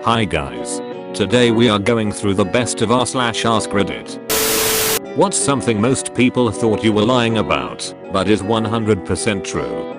Hi guys. Today we are going through the best of r/AskReddit. What's something most people thought you were lying about, but is 100% true?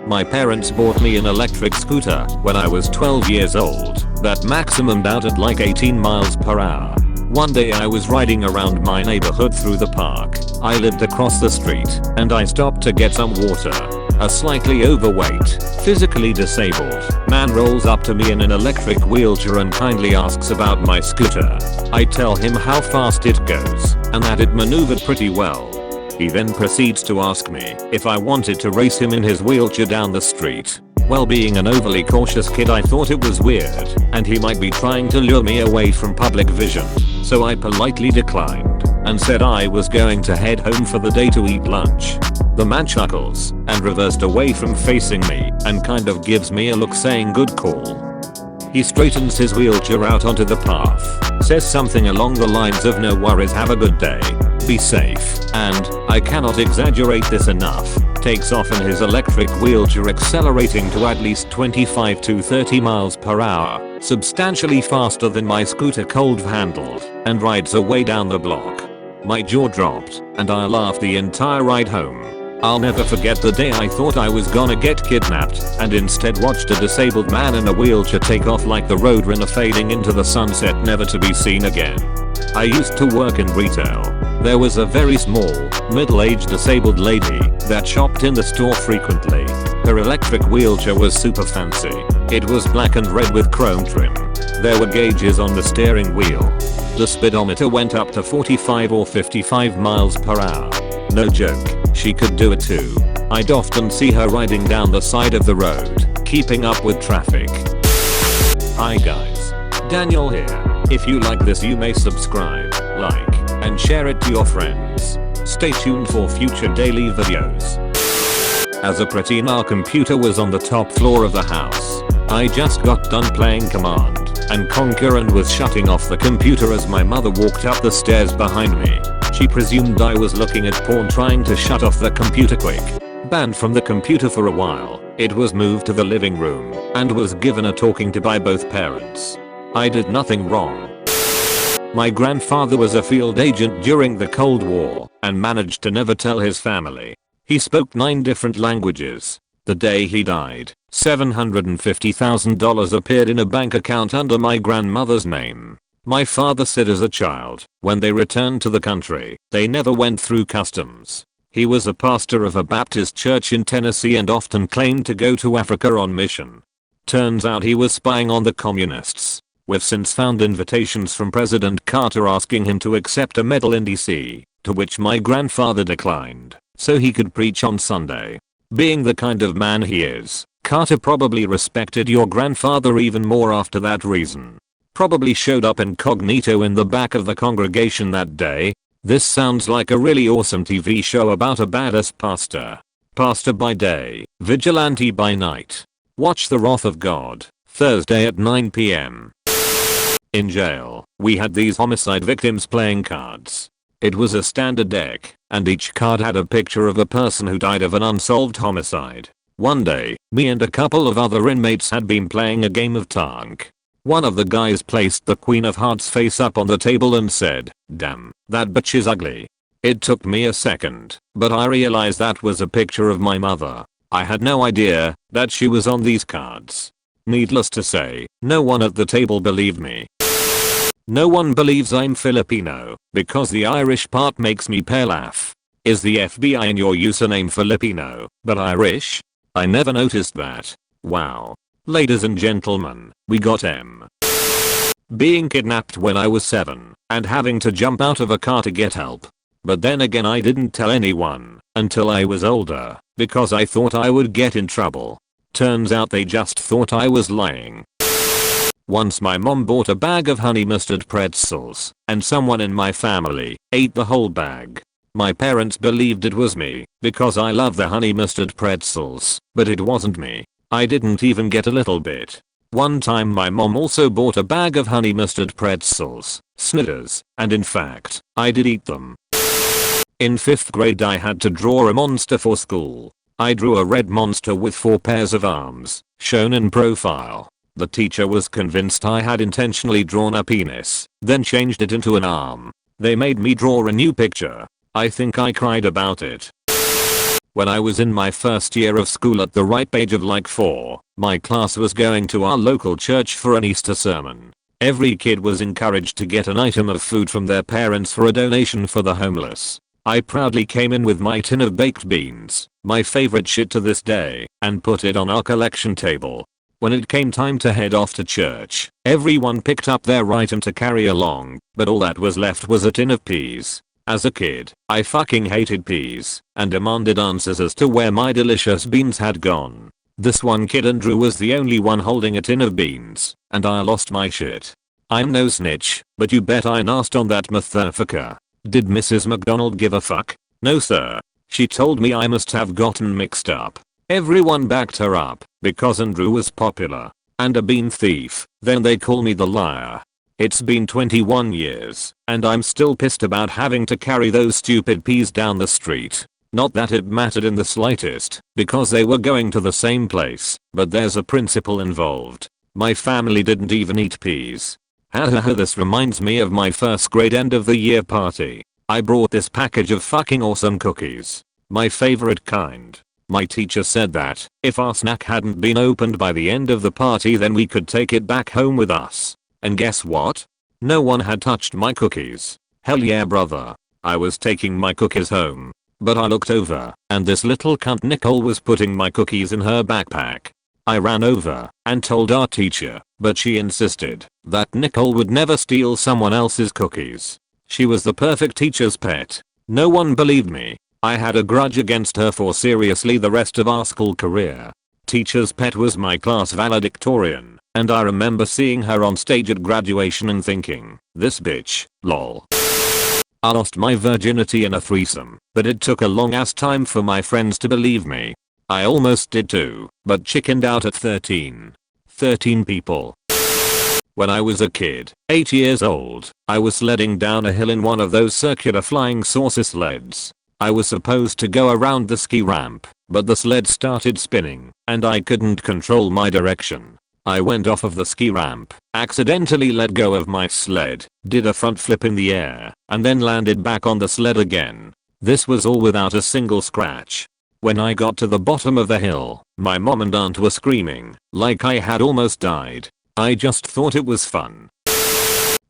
My parents bought me an electric scooter when I was 12 years old that maximumed out at like 18 miles per hour. One day I was riding around my neighborhood through the park. I lived across the street and I stopped to get some water. A slightly overweight, physically disabled man rolls up to me in an electric wheelchair and kindly asks about my scooter. I tell him how fast it goes and that it maneuvered pretty well. He then proceeds to ask me if I wanted to race him in his wheelchair down the street. Well, being an overly cautious kid, I thought it was weird and he might be trying to lure me away from public vision. So I politely declined and said I was going to head home for the day to eat lunch. The man chuckles and reversed away from facing me and kind of gives me a look saying good call. He straightens his wheelchair out onto the path, says something along the lines of no worries, have a good day, be safe, and, I cannot exaggerate this enough, takes off in his electric wheelchair accelerating to at least 25 to 30 miles per hour, substantially faster than my scooter cold handled, and rides away down the block. My jaw dropped, and I laughed the entire ride home. I'll never forget the day I thought I was gonna get kidnapped and instead watched a disabled man in a wheelchair take off like the roadrunner fading into the sunset, never to be seen again. I used to work in retail. There was a very small, middle-aged disabled lady that shopped in the store frequently. Her electric wheelchair was super fancy. It was black and red with chrome trim. There were gauges on the steering wheel. The speedometer went up to 45 or 55 miles per hour. No joke, she could do it too. I'd often see her riding down the side of the road, keeping up with traffic. Hi guys. Daniel here. If you like this, you may subscribe, like, and share it to your friends. Stay tuned for future daily videos. As a preteen, our computer was on the top floor of the house. I just got done playing Command and Conquer and was shutting off the computer as my mother walked up the stairs behind me. She presumed I was looking at porn, trying to shut off the computer quick. Banned from the computer for a while, it was moved to the living room and was given a talking to by both parents. I did nothing wrong. My grandfather was a field agent during the Cold War and managed to never tell his family. He spoke 9 different languages. The day he died, $750,000 appeared in a bank account under my grandmother's name. My father said as a child, when they returned to the country, they never went through customs. He was a pastor of a Baptist church in Tennessee and often claimed to go to Africa on mission. Turns out he was spying on the communists. We've since found invitations from President Carter asking him to accept a medal in DC, to which my grandfather declined, so he could preach on Sunday. Being the kind of man he is, Carter probably respected your grandfather even more after that reason. Probably showed up incognito in the back of the congregation that day. This sounds like a really awesome TV show about a badass pastor. Pastor by day, vigilante by night. Watch The Wrath of God, Thursday at 9 p.m. In jail, we had these homicide victims playing cards. It was a standard deck, and each card had a picture of a person who died of an unsolved homicide. One day, me and a couple of other inmates had been playing a game of tag. One of the guys placed the Queen of Hearts face up on the table and said, "Damn, that bitch is ugly." It took me a second, but I realized that was a picture of my mother. I had no idea that she was on these cards. Needless to say, no one at the table believed me. No one believes I'm Filipino because the Irish part makes me pale laugh. Is the FBI in your username Filipino, but Irish? I never noticed that. Wow. Ladies and gentlemen, we got M. Being kidnapped when I was 7 and having to jump out of a car to get help. But then again, I didn't tell anyone until I was older because I thought I would get in trouble. Turns out they just thought I was lying. Once my mom bought a bag of honey mustard pretzels and someone in my family ate the whole bag. My parents believed it was me because I love the honey mustard pretzels, but it wasn't me. I didn't even get a little bit. One time my mom also bought a bag of honey mustard pretzels, Snickers, and in fact, I did eat them. In 5th grade I had to draw a monster for school. I drew a red monster with 4 pairs of arms, shown in profile. The teacher was convinced I had intentionally drawn a penis, then changed it into an arm. They made me draw a new picture. I think I cried about it. When I was in my first year of school at the ripe age of like 4, my class was going to our local church for an Easter sermon. Every kid was encouraged to get an item of food from their parents for a donation for the homeless. I proudly came in with my tin of baked beans, my favorite shit to this day, and put it on our collection table. When it came time to head off to church, everyone picked up their item to carry along, but all that was left was a tin of peas. As a kid, I fucking hated peas, and demanded answers as to where my delicious beans had gone. This one kid Andrew was the only one holding a tin of beans, and I lost my shit. I'm no snitch, but you bet I asked on that motherfucker. Did Mrs. McDonald give a fuck? No sir. She told me I must have gotten mixed up. Everyone backed her up, because Andrew was popular. And a bean thief, then they call me the liar. It's been 21 years, and I'm still pissed about having to carry those stupid peas down the street. Not that it mattered in the slightest, because they were going to the same place, but there's a principle involved. My family didn't even eat peas. Hahaha, this reminds me of my first grade end of the year party. I brought this package of fucking awesome cookies. My favorite kind. My teacher said that, if our snack hadn't been opened by the end of the party then we could take it back home with us. And guess what? No one had touched my cookies. Hell yeah brother. I was taking my cookies home. But I looked over, and this little cunt Nicole was putting my cookies in her backpack. I ran over, and told our teacher, but she insisted, that Nicole would never steal someone else's cookies. She was the perfect teacher's pet. No one believed me. I had a grudge against her for seriously the rest of our school career. Teacher's pet was my class valedictorian, and I remember seeing her on stage at graduation and thinking, this bitch, lol. I lost my virginity in a threesome, but it took a long ass time for my friends to believe me. I almost did too, but chickened out at 13. 13 people. When I was a kid, 8 years old, I was sledding down a hill in one of those circular flying saucer sleds. I was supposed to go around the ski ramp, but the sled started spinning, and I couldn't control my direction. I went off of the ski ramp, accidentally let go of my sled, did a front flip in the air, and then landed back on the sled again. This was all without a single scratch. When I got to the bottom of the hill, my mom and aunt were screaming, like I had almost died. I just thought it was fun.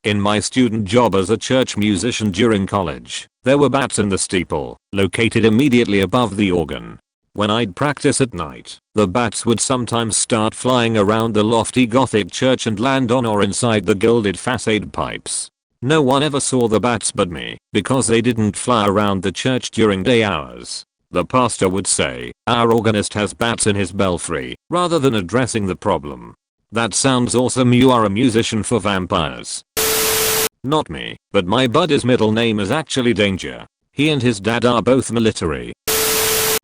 In my student job as a church musician during college, there were bats in the steeple, located immediately above the organ. When I'd practice at night, the bats would sometimes start flying around the lofty Gothic church and land on or inside the gilded facade pipes. No one ever saw the bats but me, because they didn't fly around the church during day hours. The pastor would say, our organist has bats in his belfry, rather than addressing the problem. That sounds awesome, you are a musician for vampires. Not me, but my buddy's middle name is actually Danger. He and his dad are both military.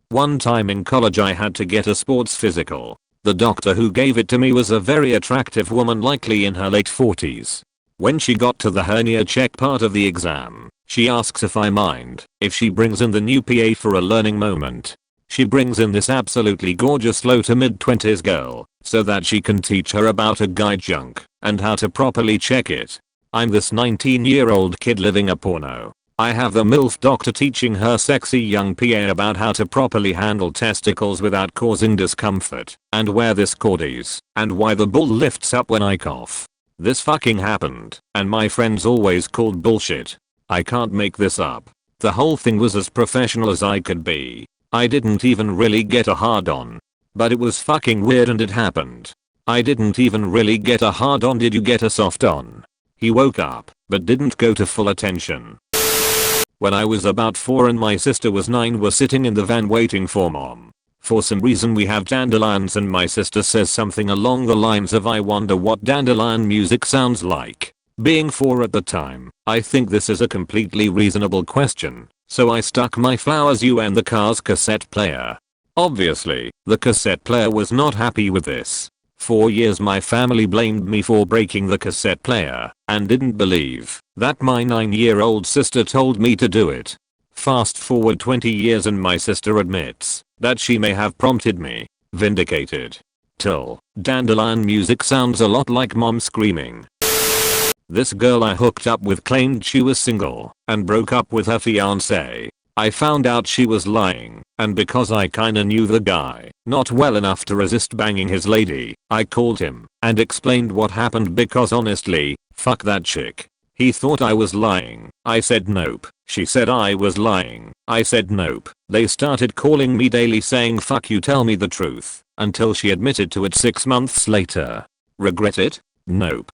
One time in college I had to get a sports physical. The doctor who gave it to me was a very attractive woman, likely in her late 40s. When she got to the hernia check part of the exam, she asks if I mind if she brings in the new PA for a learning moment. She brings in this absolutely gorgeous low to mid 20s girl so that she can teach her about a guide junk and how to properly check it. I'm this 19-year-old kid living a porno. I have the MILF doctor teaching her sexy young PA about how to properly handle testicles without causing discomfort, and where this cord is, and why the ball lifts up when I cough. This fucking happened, and my friends always called bullshit. I can't make this up. The whole thing was as professional as I could be. I didn't even really get a hard on. But it was fucking weird and it happened. I didn't even really get a hard on. Did you get a soft on? He woke up, but didn't go to full attention. When I was about 4 and my sister was 9, we're sitting in the van waiting for mom. For some reason we have dandelions and my sister says something along the lines of I wonder what dandelion music sounds like. Being 4 at the time, I think this is a completely reasonable question, so I stuck my Flowers You in the car's cassette player. Obviously, the cassette player was not happy with this. For years my family blamed me for breaking the cassette player and didn't believe that my 9-year-old sister told me to do it. Fast forward 20 years and my sister admits that she may have prompted me. Vindicated. Till dandelion music sounds a lot like mom screaming. This girl I hooked up with claimed she was single and broke up with her fiance. I found out she was lying, and because I kinda knew the guy not well enough to resist banging his lady, I called him and explained what happened because honestly, fuck that chick. He thought I was lying. I said nope. She said I was lying. I said nope. They started calling me daily saying fuck you, tell me the truth, until she admitted to it 6 months later. Regret it? Nope.